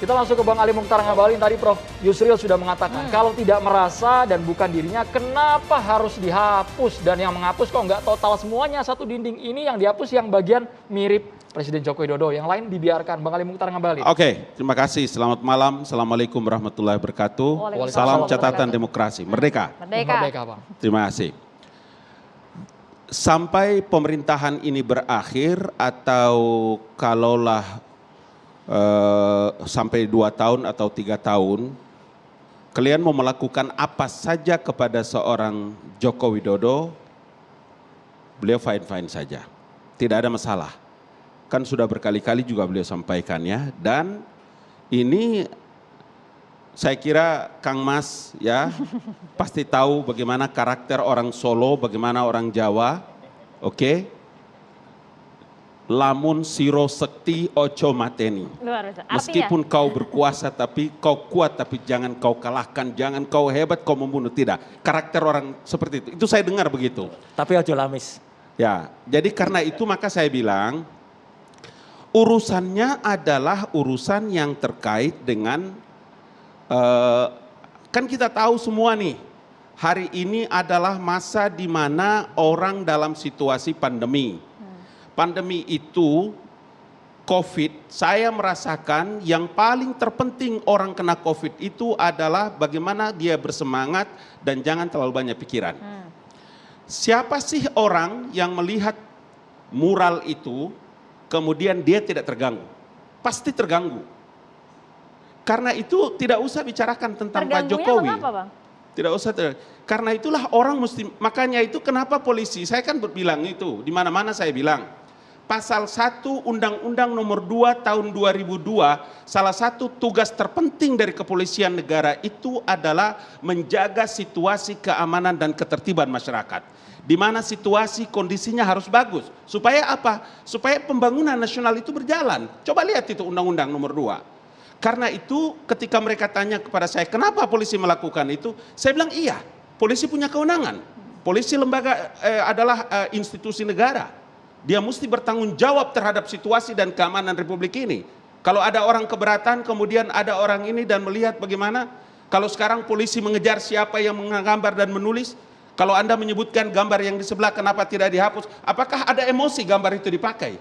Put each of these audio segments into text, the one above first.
Kita langsung ke Bang Ali Mukhtar Ngabalin. Tadi Prof Yusril sudah mengatakan kalau tidak merasa dan bukan dirinya, kenapa harus dihapus? Dan yang menghapus kok nggak total semuanya, satu dinding ini yang dihapus yang bagian mirip Presiden Joko Widodo, yang lain dibiarkan. Bang Ali Mukhtar Ngabalin. Oke, terima kasih. Selamat malam. Assalamualaikum warahmatullahi wabarakatuh. Salam catatan demokrasi. Merdeka. Merdeka, Bang. Terima kasih. Sampai pemerintahan ini berakhir atau kalaulah sampai 2 tahun atau 3 tahun, kalian mau melakukan apa saja kepada seorang Joko Widodo, beliau fine-fine saja. Tidak ada masalah. Kan sudah berkali-kali juga beliau sampaikan ya. Dan ini saya kira Kang Mas ya pasti tahu bagaimana karakter orang Solo, bagaimana orang Jawa. Oke. Lamun siro sekti ojo mateni. Meskipun kau berkuasa tapi kau kuat, tapi jangan kau kalahkan, jangan kau hebat kau membunuh, tidak. Karakter orang seperti itu. Itu saya dengar begitu. Tapi ojo lamis. Ya, jadi karena itu maka saya bilang urusannya adalah urusan yang terkait dengan kan kita tahu semua nih, hari ini adalah masa di mana orang dalam situasi pandemi. Pandemi itu, COVID, saya merasakan yang paling terpenting orang kena COVID itu adalah bagaimana dia bersemangat dan jangan terlalu banyak pikiran. Siapa sih orang yang melihat mural itu, kemudian dia tidak terganggu? Pasti terganggu. Karena itu tidak usah bicarakan tentang Pak Jokowi. Mengapa, Bang? Tidak usah. Karena itulah orang mesti, makanya itu kenapa polisi, saya kan berbilang itu, di mana-mana saya bilang. Pasal 1 Undang-Undang Nomor 2 Tahun 2002, salah satu tugas terpenting dari kepolisian negara itu adalah menjaga situasi keamanan dan ketertiban masyarakat. Di mana situasi kondisinya harus bagus. Supaya apa? Supaya pembangunan nasional itu berjalan. Coba lihat itu Undang-Undang Nomor 2. Karena itu ketika mereka tanya kepada saya, kenapa polisi melakukan itu? Saya bilang iya, polisi punya kewenangan. Polisi lembaga adalah institusi negara. Dia mesti bertanggung jawab terhadap situasi dan keamanan Republik ini. Kalau ada orang keberatan, kemudian ada orang ini dan melihat bagaimana. Kalau sekarang polisi mengejar siapa yang menggambar dan menulis. Kalau Anda menyebutkan gambar yang di sebelah, kenapa tidak dihapus? Apakah ada emosi gambar itu dipakai?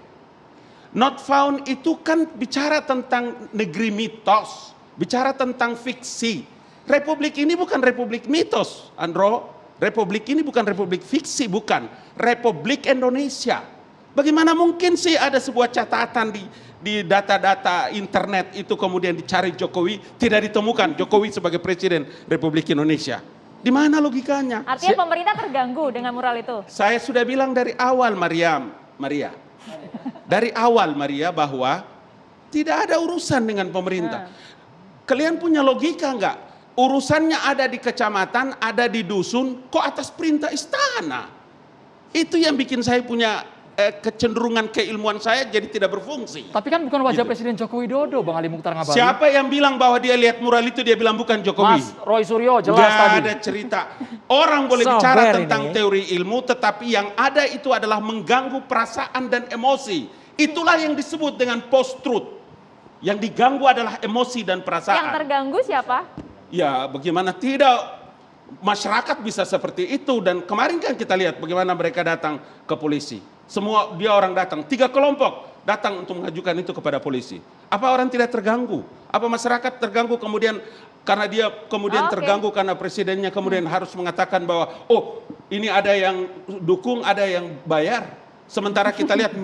Not found itu kan bicara tentang negeri mitos. Bicara tentang fiksi. Republik ini bukan republik mitos, Andro. Republik ini bukan republik fiksi, bukan. Republik Indonesia. Bagaimana mungkin sih ada sebuah catatan di data-data internet itu kemudian dicari Jokowi, tidak ditemukan Jokowi sebagai Presiden Republik Indonesia. Di mana logikanya? Artinya pemerintah terganggu dengan mural itu? Saya sudah bilang dari awal Maria. Dari awal Maria bahwa tidak ada urusan dengan pemerintah. Kalian punya logika enggak? Urusannya ada di kecamatan, ada di dusun, kok atas perintah istana? Itu yang bikin saya punya kecenderungan keilmuan saya jadi tidak berfungsi. Tapi kan bukan wajah Presiden Joko Widodo, Bang Ali Mukhtar Ngabalin. Siapa yang bilang bahwa dia lihat mural itu dia bilang bukan Jokowi? Mas Roy Suryo jelas Gak tadi. ada cerita. Orang boleh bicara tentang teori ilmu, tetapi yang ada itu adalah mengganggu perasaan dan emosi. Itulah yang disebut dengan post-truth. Yang diganggu adalah emosi dan perasaan. Yang terganggu siapa? Ya bagaimana tidak masyarakat bisa seperti itu. Dan kemarin kan kita lihat bagaimana mereka datang ke polisi. Semua dia orang datang, 3 kelompok datang untuk mengajukan itu kepada polisi. Apa orang tidak terganggu? Apa masyarakat terganggu kemudian karena dia kemudian terganggu karena presidennya kemudian harus mengatakan bahwa oh ini ada yang dukung, ada yang bayar. Sementara kita lihat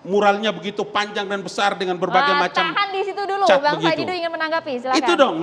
muralnya begitu panjang dan besar dengan berbagai macam tahan di situ dulu, cat Bang begitu. Fajidul ingin menanggapi, silakan. Itu dong